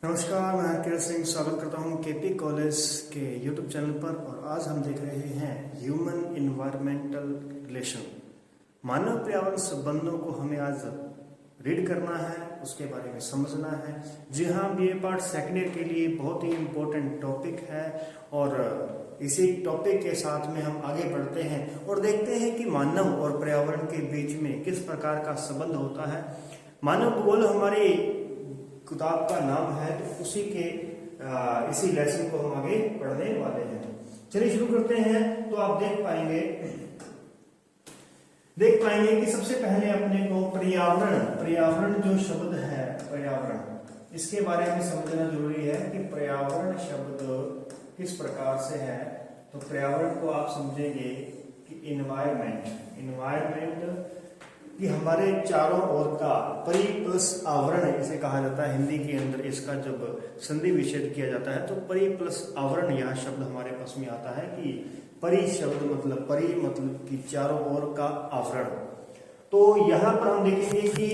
नमस्कार, मैं हरकिरण सिंह स्वागत करता हूं केपी कॉलेज के यूट्यूब चैनल पर। और आज हम देख रहे हैं ह्यूमन इन्वायरमेंटल रिलेशन। मानव पर्यावरण संबंधों को हमें आज रीड करना है, उसके बारे में समझना है। जी हाँ, ये पार्ट सेकेंड ईयर के लिए बहुत ही इम्पोर्टेंट टॉपिक है और इसी टॉपिक के साथ में हम आगे बढ़ते हैं और देखते हैं कि मानव और पर्यावरण के बीच में किस प्रकार का संबंध होता है। मानव भूगोल हमारी किताब का नाम है, तो उसी के इसी लेसन को हम आगे पढ़ने वाले हैं। चलिए शुरू करते हैं। तो आप देख पाएंगे कि सबसे पहले अपने को पर्यावरण जो शब्द है, पर्यावरण, इसके बारे में समझना जरूरी है कि पर्यावरण शब्द किस प्रकार से है। तो पर्यावरण को आप समझेंगे कि इन्वायरमेंट कि हमारे चारों ओर का परि प्लस आवरण इसे कहा जाता है। हिंदी के अंदर इसका जब संधि विच्छेद किया जाता है तो परि प्लस आवरण यह शब्द हमारे पास में आता है कि परि शब्द मतलब परि मतलब कि चारों ओर का आवरण। तो यहाँ पर हम देखेंगे कि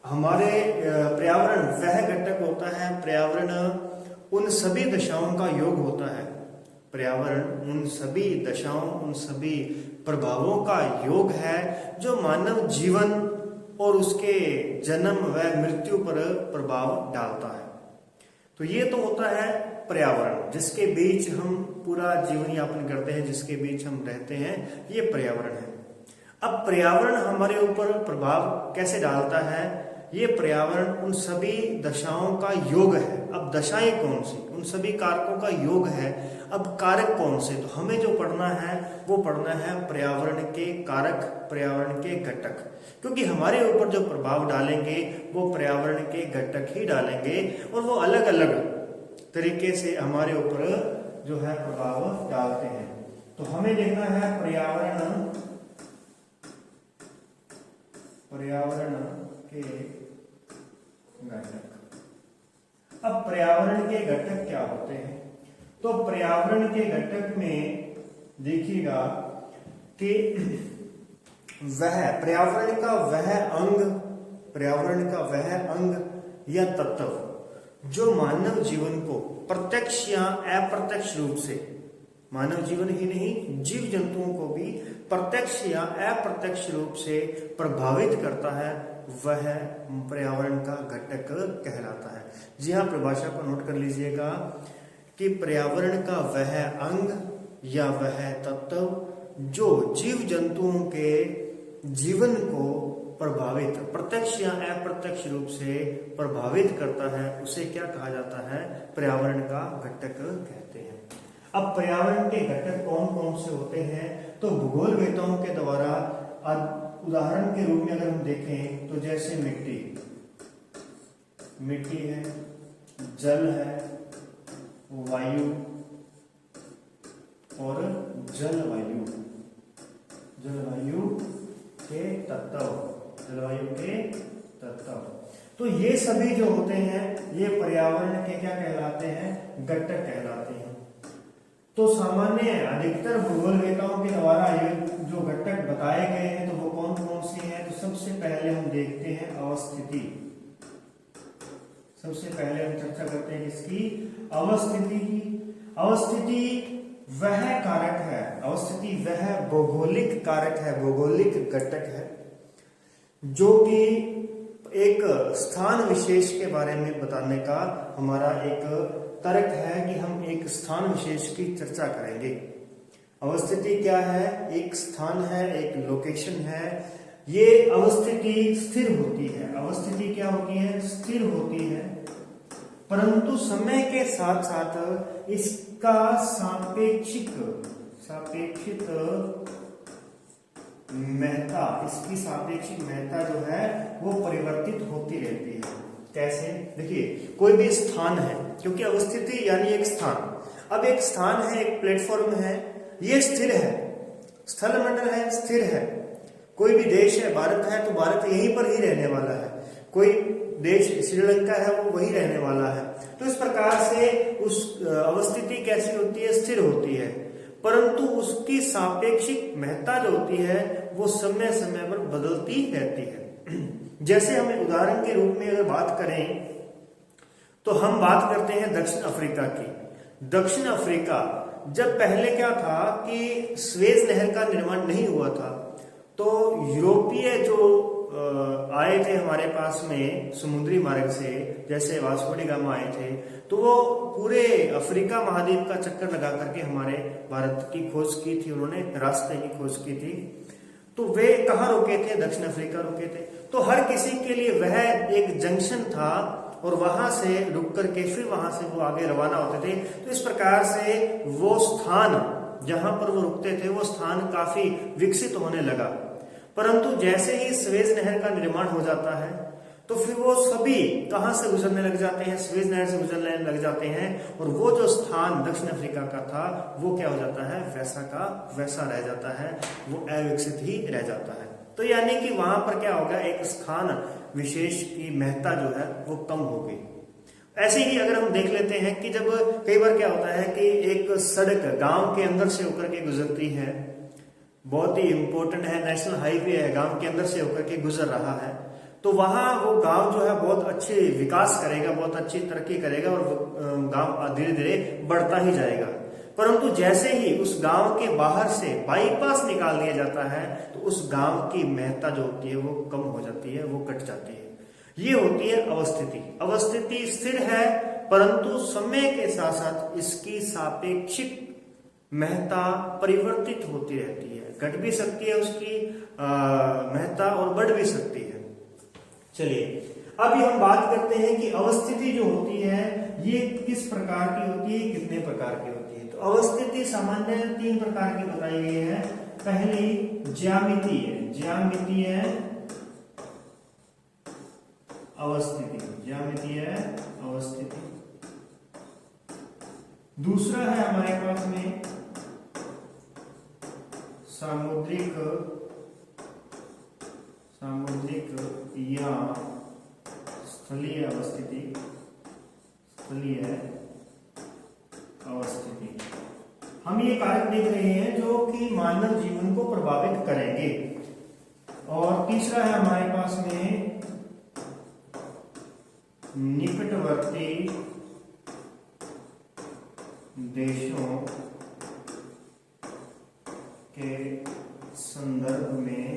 हमारे पर्यावरण वह घटक होता है, पर्यावरण उन सभी दशाओं का योग होता है। पर्यावरण उन सभी दशाओं, उन सभी प्रभावों का योग है जो मानव जीवन और उसके जन्म व मृत्यु पर प्रभाव डालता है। तो ये तो होता है पर्यावरण, जिसके बीच हम पूरा जीवन यापन करते हैं, जिसके बीच हम रहते हैं, ये पर्यावरण है। अब पर्यावरण हमारे ऊपर प्रभाव कैसे डालता है? ये पर्यावरण उन सभी दशाओं का योग है। अब दशाएं कौन सी? उन सभी कारकों का योग है। अब कारक कौन से? तो हमें जो पढ़ना है वो पढ़ना है पर्यावरण के कारक, पर्यावरण के घटक, क्योंकि हमारे ऊपर जो प्रभाव डालेंगे वो पर्यावरण के घटक ही डालेंगे और वो अलग अलग तरीके से हमारे ऊपर जो है प्रभाव डालते हैं। तो हमें देखना है पर्यावरण के घटक। अब पर्यावरण के घटक क्या होते हैं? तो पर्यावरण के घटक में देखिएगा कि पर्यावरण का वह अंग या तत्व जो मानव जीवन को प्रत्यक्ष या अप्रत्यक्ष रूप से, मानव जीवन ही नहीं जीव जंतुओं को भी प्रत्यक्ष या अप्रत्यक्ष रूप से प्रभावित करता है, वह पर्यावरण का घटक कहलाता है। जी हाँ, परिभाषा को नोट कर लीजिएगा कि पर्यावरण का वह अंग या वह तत्व जो जीव जंतुओं के जीवन को प्रभावित, प्रत्यक्ष या अप्रत्यक्ष रूप से प्रभावित करता है, उसे क्या कहा जाता है? पर्यावरण का घटक कहते हैं। अब पर्यावरण के घटक कौन कौन से होते हैं? तो भूगोलवेत्ताओं के द्वारा उदाहरण के रूप में अगर हम देखें तो जैसे मिट्टी है, जल है, वायु और जलवायु के तत्व, तो ये सभी जो होते हैं ये पर्यावरण के क्या कहलाते हैं? घटक कहलाते हैं। तो सामान्य अधिकतर भूगोलवेत्ताओं के द्वारा ये जो घटक बताए गए हैं तो वो कौन कौन से हैं? तो सबसे पहले हम देखते हैं अवस्थिति। सबसे पहले हम चर्चा करते हैं इसकी अवस्थिति की। अवस्थिति वह कारक है, अवस्थिति वह भौगोलिक कारक है, भौगोलिक घटक है जो कि एक स्थान विशेष के बारे में बताने का हमारा एक तर्क है कि हम एक स्थान विशेष की चर्चा करेंगे। अवस्थिति क्या है? एक स्थान है, एक लोकेशन है। ये अवस्थिति स्थिर होती है। अवस्थिति क्या होती है? स्थिर होती है, परंतु समय के साथ साथ इसका सापेक्षिक महत्ता, इसकी सापेक्षिक महत्ता जो है वो परिवर्तित होती रहती है। कैसे? देखिए, कोई भी स्थान है, क्योंकि अवस्थिति यानी एक स्थान। अब एक स्थान है, एक प्लेटफॉर्म है, ये स्थिर है, स्थल मंडल है, स्थिर है। कोई भी देश है, भारत है, तो भारत यहीं पर ही रहने वाला है। कोई देश श्रीलंका है, वो वही रहने वाला है। तो इस प्रकार से उस अवस्थिति कैसी होती है? स्थिर होती है, परंतु उसकी सापेक्षिक महत्ता जो होती है वो समय समय पर बदलती रहती है। जैसे हमें उदाहरण के रूप में अगर बात करें तो हम बात करते हैं दक्षिण अफ्रीका की। दक्षिण अफ्रीका जब पहले क्या था कि स्वेज नहर का निर्माण नहीं हुआ था, तो यूरोपीय जो आए थे हमारे पास में समुद्री मार्ग से, जैसे वास्को डी गामा आए थे, तो वो पूरे अफ्रीका महाद्वीप का चक्कर लगा करके हमारे भारत की खोज की थी, उन्होंने रास्ते की खोज की थी। तो वे कहाँ रुके थे? दक्षिण अफ्रीका रुके थे। तो हर किसी के लिए वह एक जंक्शन था और वहां से रुक करके फिर वहां से वो आगे रवाना होते थे। तो इस प्रकार से वो स्थान जहां पर वो रुकते थे वो स्थान काफी विकसित होने लगा। परंतु जैसे ही स्वेज नहर का निर्माण हो जाता है तो फिर वो सभी कहां से गुजरने लग जाते हैं? स्वेज नहर से गुजरने लग जाते हैं, और वो जो स्थान दक्षिण अफ्रीका का था वो क्या हो जाता है? वैसा का वैसा रह जाता है, वो अविकसित ही रह जाता है। तो यानी कि वहां पर क्या होगा, एक स्थान विशेष की महत्ता जो है वो कम हो गई। ऐसे ही अगर हम देख लेते हैं कि जब कई बार क्या होता है कि एक सड़क गांव के अंदर से होकर के गुजरती है, बहुत ही इंपॉर्टेंट है, नेशनल हाईवे है, गांव के अंदर से होकर के गुजर रहा है, तो वहां वो गांव जो है बहुत अच्छे विकास करेगा, बहुत अच्छी तरक्की करेगा और गांव धीरे धीरे बढ़ता ही जाएगा। परंतु जैसे ही उस गांव के बाहर से बाईपास निकाल दिया जाता है तो उस गांव की महत्ता जो होती है वो कम हो जाती है, वो कट जाती है। ये होती है अवस्थिति। अवस्थिति स्थिर है, परंतु समय के साथ साथ इसकी सापेक्षिक महत्ता परिवर्तित होती रहती है, घट भी सकती है उसकी महत्ता और बढ़ भी सकती है। चलिए अभी हम बात करते हैं कि अवस्थिति जो होती है ये किस प्रकार की होती है, कितने प्रकार की होती है। तो अवस्थिति सामान्य 3 प्रकार की बताई गई है। पहली ज्यामितीय अवस्थिति। दूसरा है हमारे पास में सामुद्रिक या स्थलीय अवस्थिति। हम ये कारक देख रहे हैं जो कि मानव जीवन को प्रभावित करेंगे। और तीसरा है हमारे पास में निकटवर्ती देशों के संदर्भ में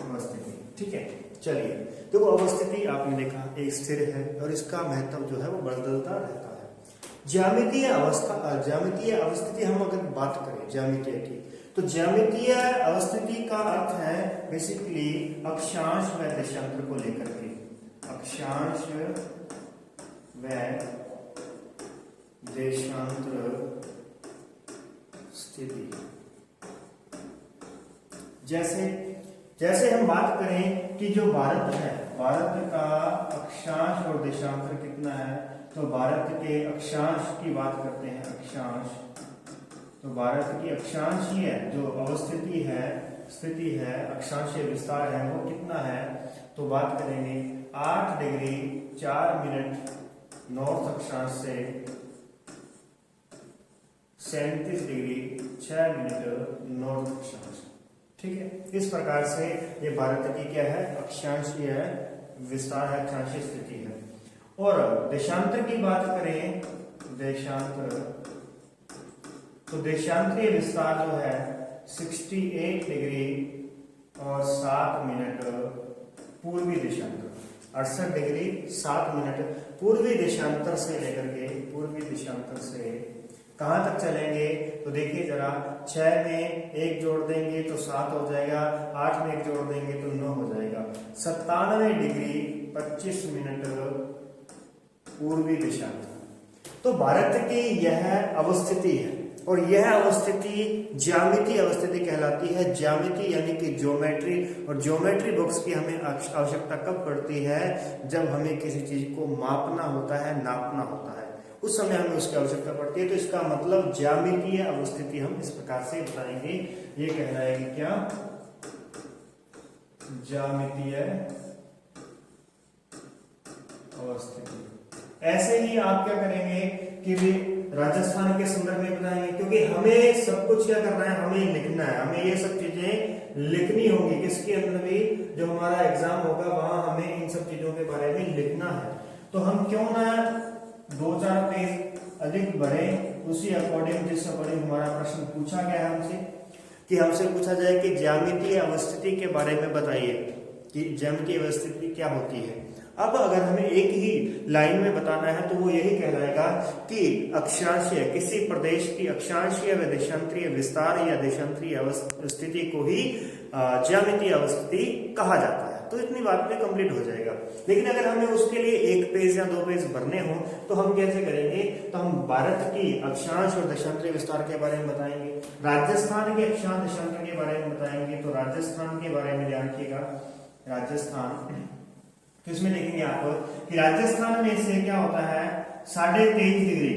अवस्थिति। ठीक है, चलिए देखो अवस्थिति आपने देखा एक स्थिर है और इसका महत्व जो है वो बदलता रहता है। ज्यामितीय अवस्थिति हम अगर बात करें ज्यामितीय की, तो ज्यामितीय अवस्थिति का अर्थ है बेसिकली अक्षांश व देशांतर को लेकर के, अक्षांश व देशांतर स्थिति। जैसे हम बात करें कि जो भारत है, भारत का अक्षांश और देशांतर कितना है, तो भारत के अक्षांश की बात करते हैं, अक्षांश। तो भारत की अक्षांश ही है जो अवस्थिति है, स्थिति है, अक्षांशीय विस्तार है वो कितना है, तो बात करेंगे 8 डिग्री 4 मिनट नॉर्थ अक्षांश से 37 डिग्री 6 मिनट नॉर्थ अक्षांश। ठीक है, इस प्रकार से ये भारत की क्या है, अक्षांशीय विस्तार है, अक्षांशीय स्थिति है। और देशांतर की बात करें, देशांतर, तो देशांतरीय विस्तार जो है 68 डिग्री और 7 मिनट पूर्वी देशांतर, 68 डिग्री 7 मिनट पूर्वी देशांतर से लेकर के, पूर्वी देशांतर से कहां तक चलेंगे, तो देखिए जरा 6 में 1 जोड़ देंगे तो 7 हो जाएगा, 8 में 1 जोड़ देंगे तो 9 हो जाएगा, 97 डिग्री 25 मिनट पूर्वी देशांतर। तो भारत की यह अवस्थिति है और यह अवस्थिति ज्यामितीय अवस्थिति कहलाती है। ज्यामिति यानी कि ज्योमेट्री, और ज्योमेट्री बॉक्स की हमें आवश्यकता कब पड़ती है, जब हमें किसी चीज को मापना होता है, नापना होता है, उस समय हमें उसकी आवश्यकता पड़ती है। तो इसका मतलब ज्यामितीय अवस्थिति हम इस प्रकार से बताएंगे, ये कहलाएगी क्या, ज्यामितीय अवस्थिति। ऐसे ही आप क्या करेंगे कि भी राजस्थान के संदर्भ में बताएंगे, क्योंकि हमें सब कुछ क्या करना है, हमें लिखना है, हमें ये सब चीजें लिखनी होंगी। किसके अंदर भी जो हमारा एग्जाम होगा वहां हमें इन सब चीजों के बारे में लिखना है। तो हम क्यों ना 2-4 पेज अधिक बढ़े, उसी अकॉर्डिंग जिस अकॉर्डिंग हमारा प्रश्न पूछा गया है हमसे, कि हमसे पूछा जाए कि ज्यामितीय अवस्थिति के बारे में बताइए कि ज्यामितीय अवस्थिति क्या होती है। अब अगर हमें एक ही लाइन में बताना है तो वो यही कहलाएगा कि अक्षांशीय, किसी प्रदेश की अक्षांशीय व देशांतरीय विस्तार या देशांतरीय अवस्थिति को ही ज्यामितीय अवस्थिति कहा जाता है। तो इतनी बात में कंप्लीट हो जाएगा। लेकिन अगर हमें उसके लिए 1 पेज या 2 पेज भरने हो तो हम कैसे करेंगे? तो हम भारत की अक्षांश और देशांतरीय विस्तार के बारे में बताएंगे, राजस्थान के अक्षांश देशांतर के बारे में बताएंगे। तो राजस्थान के बारे में ध्यान रखिएगा, राजस्थान, तो इसमें देखेंगे आप कि राजस्थान में से क्या होता है, 23.5 डिग्री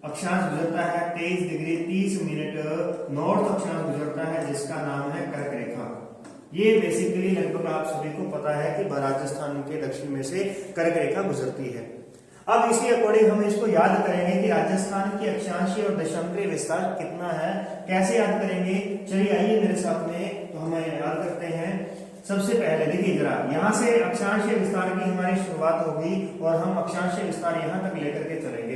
अक्षांश गुजरता है, 23 डिग्री 30 मिनट नॉर्थ अक्षांश गुजरता है, जिसका नाम है कर्क रेखा। ये बेसिकली लगभग आप सभी को पता है कि राजस्थान के दक्षिण में से कर्क रेखा गुजरती है। अब इसी अकॉर्डिंग हम इसको याद करेंगे कि राजस्थान की अक्षांशीय और देशांतरीय विस्तार कितना है। कैसे याद करेंगे? चलिए आइए मेरे साथ में, तो हमें याद करते हैं। सबसे पहले देखिए जरा, यहाँ से अक्षांशीय विस्तार की हमारी शुरुआत होगी और हम अक्षांशीय विस्तार यहाँ तक लेकर के चलेंगे।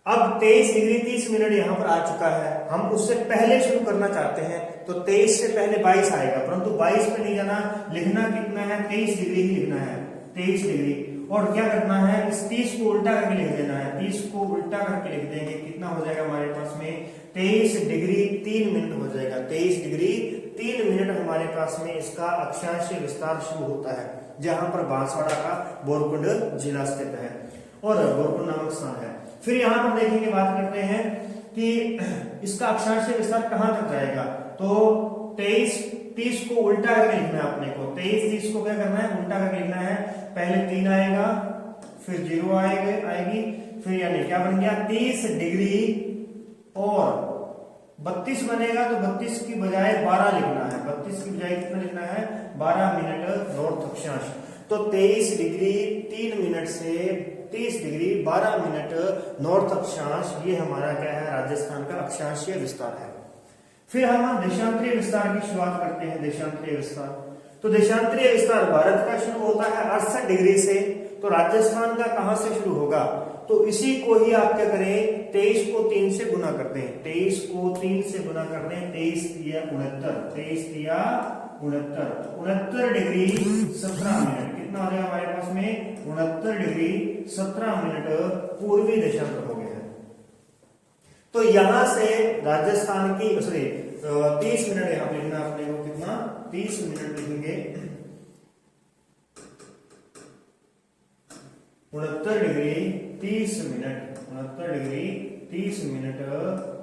अब 23 डिग्री 30 मिनट यहाँ पर आ चुका है, हम उससे पहले शुरू करना चाहते हैं तो 23 से पहले 22 आएगा, परंतु 22 पे नहीं जाना, लिखना कितना है? 23 डिग्री ही लिखना है, 23 डिग्री। और क्या करना है? इस 30 को उल्टा करके लिख देना है, 30 को उल्टा करके लिख देंगे, कितना हो जाएगा हमारे पास में? 23 डिग्री 3 मिनट हो जाएगा। 23 डिग्री 3 मिनट हमारे पास में इसका अक्षांशीय विस्तार शुरू होता है, जहां पर बांसवाड़ा का बोरकुंड जिला स्थित है और बोरकुंड नामक स्थान है। फिर यहाँ पर देखेंगे, बात करते हैं कि इसका अक्षांशीय विस्तार कहां तक जाएगा। तो 23-30 को उल्टा करके लिखना है अपने को, 23-30 को क्या करना है? उल्टा करके लिखना है। पहले 3 आएगा, फिर 0 आएगी, फिर यानी क्या बन गया? 30 डिग्री और 32 बनेगा, तो 32 की बजाय 12 लिखना है, 32 की बजाय कितना लिखना है? 12 मिनट नॉर्थ अक्षांश। तो 23 डिग्री 3 मिनट से 30 डिग्री 12 मिनट नॉर्थ अक्षांश, ये हमारा क्या है? राजस्थान का अक्षांशीय विस्तार है। फिर हम देशांतरीय विस्तार की शुरुआत करते हैं। देशांतरीय विस्तार, तो देशांतरीय विस्तार भारत का शुरू होता है 68 डिग्री से, तो राजस्थान का कहां से शुरू होगा? तो इसी को ही आप क्या करें? 23 को 3 से गुना करते हैं, 23 को 3 से गुना करते हैं, 23 तिया 69, 23 तिया 69, 69 डिग्री 17 मिनट, कितना हो जाएगा हमारे पास में? 69 डिग्री 17 मिनट पूर्वी देशांतर हो गया है। तो यहां से राजस्थान की 30 मिनट यहां पे लिखना अपने को, कितना? 30 मिनट लिखेंगे, 69 डिग्री 30 मिनट, 69 डिग्री 30 मिनट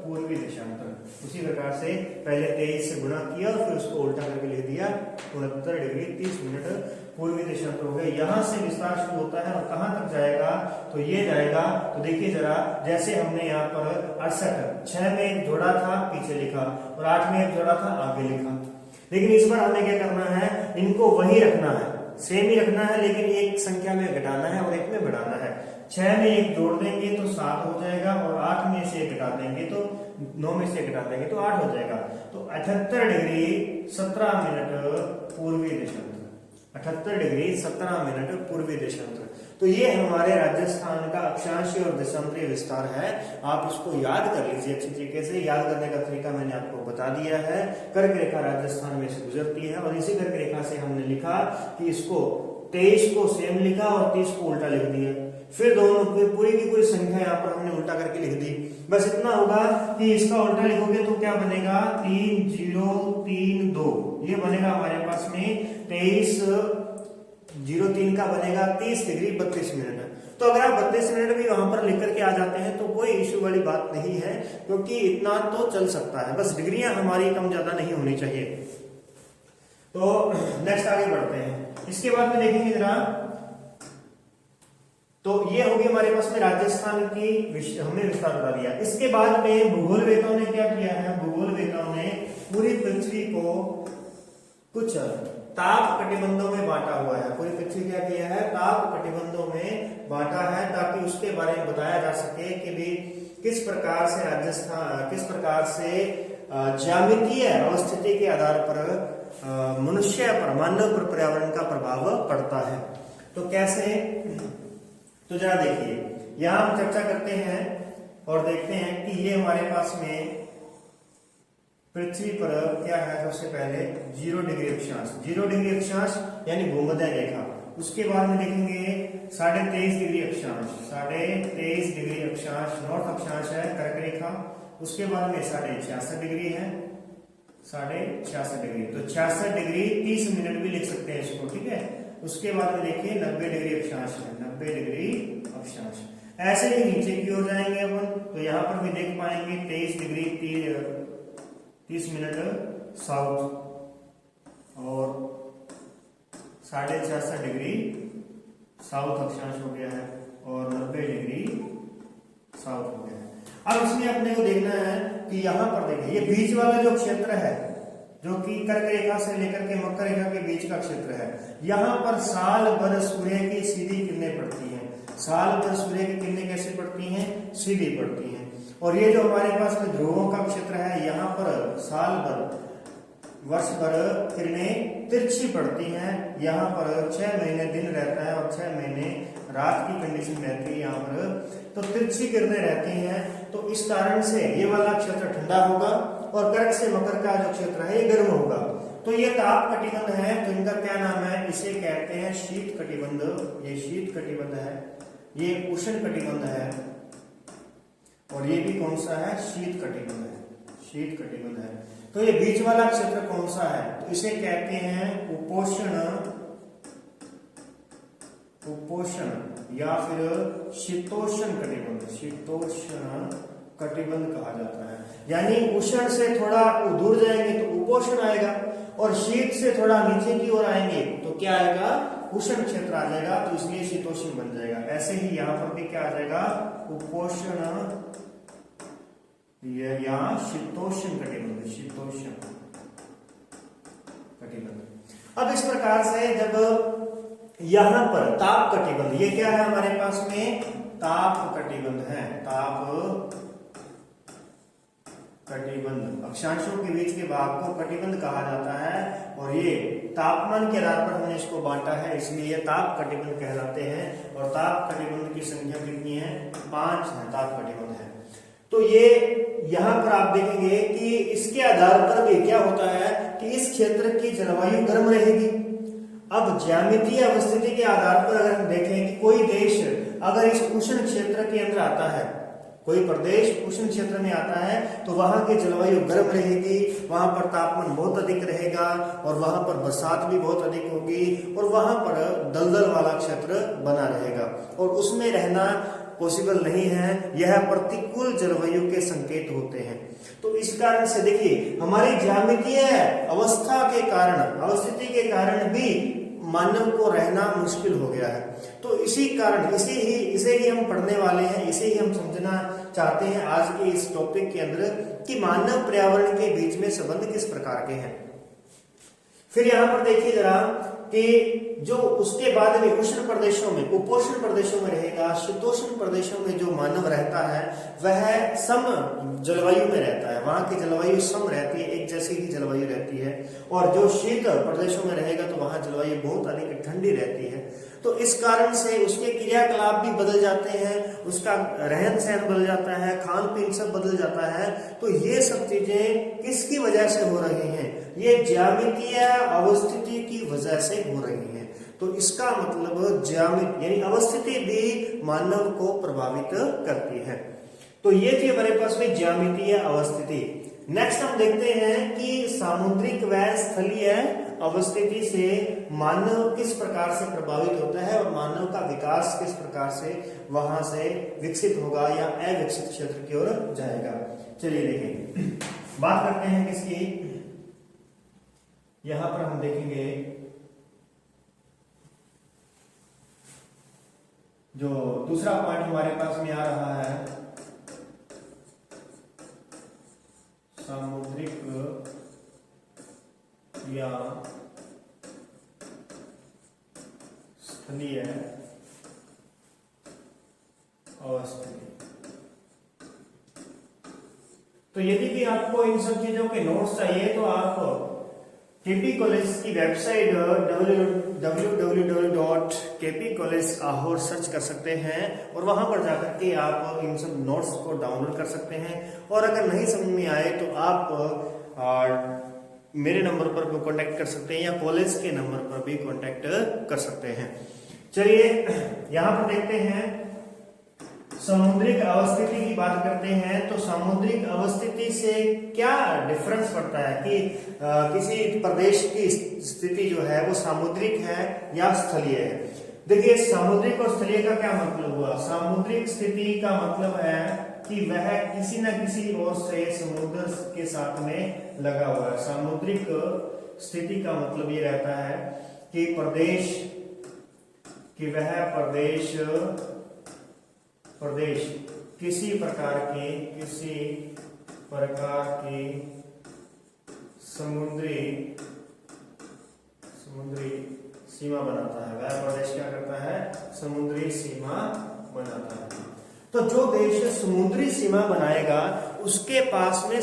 पूर्वी देशांतर। उसी प्रकार से पहले 23 से गुणा किया और फिर उसको उल्टा करके लिख दिया, 69 डिग्री 30 मिनट पूर्वी देशांतर हो गए। यहां से विस्तार शुरू होता है और कहां तक जाएगा? तो ये जाएगा, तो देखिए जरा, जैसे हमने यहाँ पर 68 6 में एक जोड़ा था, पीछे लिखा, और 8 में एक जोड़ा था, आगे लिखा। लेकिन इस बार हमें क्या करना है? इनको वही रखना है, सेम ही रखना है, लेकिन एक संख्या में घटाना है और एक में बढ़ाना है। 6 में एक जोड़ देंगे तो 7 हो जाएगा, और 8 में से एक घटा देंगे तो 9 में से घटा देंगे तो 8 हो जाएगा। तो 78 डिग्री 17 मिनट पूर्वी देशांतर, 78 डिग्री 17 मिनट पूर्वी देशांतर। तो ये हमारे राजस्थान का अक्षांशीय और देशांतरीय विस्तार है। आप इसको याद कर लीजिए अच्छी तरीके से। याद करने का तरीका मैंने आपको बता दिया है। कर्क रेखा राजस्थान में से गुजरती है और इसी कर्क रेखा से हमने लिखा कि इसको 23 को सेम लिखा और 30 को उल्टा लिख दिया। फिर दोनों पूरी की पूरी संख्या यहाँ पर हमने उल्टा करके लिख दी। बस इतना होगा कि इसका उल्टा लिखोगे तो क्या बनेगा? 3032, ये बनेगा हमारे पास में 2303 का बनेगा 30 डिग्री 32 मिनट। तो अगर आप 32 मिनट भी वहां पर लिख करके आ जाते हैं तो कोई इश्यू वाली बात नहीं है, क्योंकि इतना तो चल सकता है, बस डिग्रियां हमारी कम ज्यादा नहीं होनी चाहिए। तो नेक्स्ट आगे बढ़ते हैं। इसके बाद में देखेंगे जरा, तो ये होगी हमारे पास में राजस्थान की हमने विस्तार बता दिया। इसके बाद में भूगोलवेताओं ने क्या किया है? भूगोलवेताओं ने पूरी पृथ्वी को कुछ ताप कटिबंधों में बांटा हुआ है। पूरी पृथ्वी क्या किया है? ताप कटिबंधों में बांटा है, ताकि उसके बारे में बताया जा सके कि भी किस प्रकार से राजस्थान, किस प्रकार से ज्यामितीय अवस्थिति के आधार पर मनुष्य पर, मानव पर पर्यावरण का प्रभाव पड़ता है। तो कैसे? तो जरा देखिए, यहाँ हम चर्चा करते हैं और देखते हैं कि ये हमारे पास में पृथ्वी पर क्या है। सबसे पहले 0 डिग्री अक्षांश, 0 डिग्री अक्षांश यानी भूमध्य रेखा। उसके बाद में देखेंगे 23.5 डिग्री अक्षांश, 23.5 डिग्री अक्षांश नॉर्थ अक्षांश है कर्क रेखा। उसके बाद में 66.5 डिग्री है, 66.5 डिग्री। तो 66 डिग्री 30 मिनट भी लिख सकते हैं इसको, ठीक है। उसके बाद में देखिए 90 डिग्री अक्षांश है, 90 डिग्री अक्षांश। ऐसे ही नीचे की ओर जाएंगे अपन, तो यहाँ पर भी देख पाएंगे 23 डिग्री 30 मिनट साउथ और 66.5 डिग्री साउथ अक्षांश हो गया है और 90 डिग्री साउथ हो गया है। अब इसमें अपने को देखना है कि यहाँ पर देखिए ये बीच वाला जो क्षेत्र है, जो कि कर्क रेखा से लेकर के मकर रेखा के बीच का क्षेत्र है, यहाँ पर साल भर सूर्य की सीधी किरणें पड़ती हैं। साल भर सूर्य की किरणें कैसे पड़ती हैं? सीधी पड़ती हैं। और ये जो हमारे पास में ध्रुवों का क्षेत्र है, यहाँ पर साल भर वर्ष भर किरणें तिरछी पड़ती हैं। यहाँ पर 6 महीने दिन रहता है और 6 महीने रात की कंडीशन रहती है यहाँ पर, तो तिरछी किरणें रहती हैं। तो इस कारण से ये वाला क्षेत्र ठंडा होगा और कर्क से मकर का जो क्षेत्र है ये गर्म होगा। तो ये ताप कटिबंध है, तो इनका क्या नाम है? इसे कहते हैं शीत कटिबंध। ये शीत कटिबंध है, ये उष्ण कटिबंध है और ये भी कौन सा है? शीत कटिबंध है, शीत कटिबंध है। तो ये बीच वाला क्षेत्र कौन सा है? तो इसे कहते हैं उपोष्ण, उपोष्ण या फिर शीतोष्ण कटिबंध, शीतोष्ण कटिबंध कहा जाता है। यानी उष्ण से थोड़ा दूर जाएंगे तो उपोष्ण आएगा और शीत से थोड़ा नीचे की ओर आएंगे तो क्या आएगा? उष्ण क्षेत्र आ जाएगा, तो इसलिए शीतोष्ण बन जाएगा। ऐसे ही यहाँ पर भी क्या आ जाएगा? उपोष्ण या शीतोष्ण कटिबंध, शीतोष्ण कटिबंध। अब इस प्रकार से जब यहाँ पर ताप कटिबंध, ये क्या है हमारे पास में? ताप कटिबंध है, ताप कटिबंध। अक्षांशों के बीच के भाग को कटिबंध कहा जाता है और ये तापमान के आधार पर हमने इसको बांटा है, इसलिए ये ताप कटिबंध कहलाते हैं। और ताप कटिबंध की संख्या कितनी है? 5 है, ताप कटिबंध है। तो ये यहाँ पर आप देखेंगे कि इसके आधार पर भी क्या होता है कि इस क्षेत्र की जलवायु गर्म रहेगी। अब ज्यामितीय अवस्थिति के आधार पर अगर हम देखें कि कोई देश अगर इस उष्ण क्षेत्र के अंदर आता है, कोई प्रदेश उष्ण क्षेत्र में आता है, तो वहां की जलवायु गर्म रहेगी, वहां पर तापमान बहुत अधिक रहेगा और वहां पर बरसात भी बहुत अधिक होगी और वहां पर दलदल वाला क्षेत्र बना रहेगा और उसमें रहना पॉसिबल नहीं है। यह प्रतिकूल जलवायु के संकेत होते हैं। तो इस कारण से देखिए हमारी ज्यामितीय अवस्था के कारण, अवस्थिति के कारण भी मानव को रहना मुश्किल हो गया है। तो इसी कारण इसे ही हम पढ़ने वाले हैं, इसे ही हम समझना चाहते हैं आज के इस टॉपिक के अंदर कि मानव पर्यावरण के बीच में संबंध किस प्रकार के हैं। फिर यहाँ पर देखिए जरा कि जो उसके बाद में उष्ण प्रदेशों में, उपोष्ण प्रदेशों में रहेगा, शीतोष्ण प्रदेशों में जो मानव रहता है वह सम जलवायु में रहता है, वहां की जलवायु सम रहती है, एक जैसी ही जलवायु रहती है। और जो शीत प्रदेशों में रहेगा तो वहां जलवायु बहुत अधिक ठंडी रहती है। तो इस कारण से उसके क्रियाकलाप भी बदल जाते हैं, उसका रहन सहन बदल जाता है, खान पीन सब बदल जाता है। तो ये सब चीजें किसकी वजह से हो रही हैं? ये ज्यामितीय अवस्थिति की वजह से हो रही है। तो इसका मतलब ज्यामिति यानी अवस्थिति भी मानव को प्रभावित करती है। तो ये थी हमारे पास में ज्यामितीय अवस्थिति। नेक्स्ट हम देखते हैं कि सामुद्रिक व स्थलीय अवस्थिति से मानव किस प्रकार से प्रभावित होता है और मानव का विकास किस प्रकार से वहां से विकसित होगा या अविकसित क्षेत्र की ओर जाएगा। चलिए देखें, बात करते हैं किसकी। यहां पर हम देखेंगे जो दूसरा पॉइंट हमारे पास में आ रहा है, सामुद्रिक या स्थलीय अवस्थिति। तो यदि भी आपको इन सब चीजों के नोट्स चाहिए तो आप टीपी कॉलेज की वेबसाइट www.kpcollegeahore सर्च कर सकते हैं और वहां पर जाकर के आप इन सब नोट्स को डाउनलोड कर सकते हैं। और अगर नहीं समझ में आए तो आप मेरे नंबर पर भी कांटेक्ट कर सकते हैं या कॉलेज के नंबर पर भी कांटेक्ट कर सकते हैं। चलिए यहां पर देखते हैं, समुद्रिक अवस्थिति की बात करते हैं तो समुद्रिक अवस्थिति से क्या डिफरेंस पड़ता है कि किसी प्रदेश की स्थिति जो है वो सामुद्रिक है या स्थलीय है। देखिए सामुद्रिक और स्थलीय का क्या मतलब हुआ। सामुद्रिक स्थिति का मतलब है कि वह किसी न किसी ओर से समुद्र के साथ में लगा हुआ है। सामुद्रिक स्थिति का मतलब ये रहता है कि वह प्रदेश किसी प्रकार की समुद्री सीमा बनाता है। वह प्रदेश क्या करता है, समुद्री सीमा बनाता है। तो जो देश समुद्री सीमा बनाएगा उसके पास में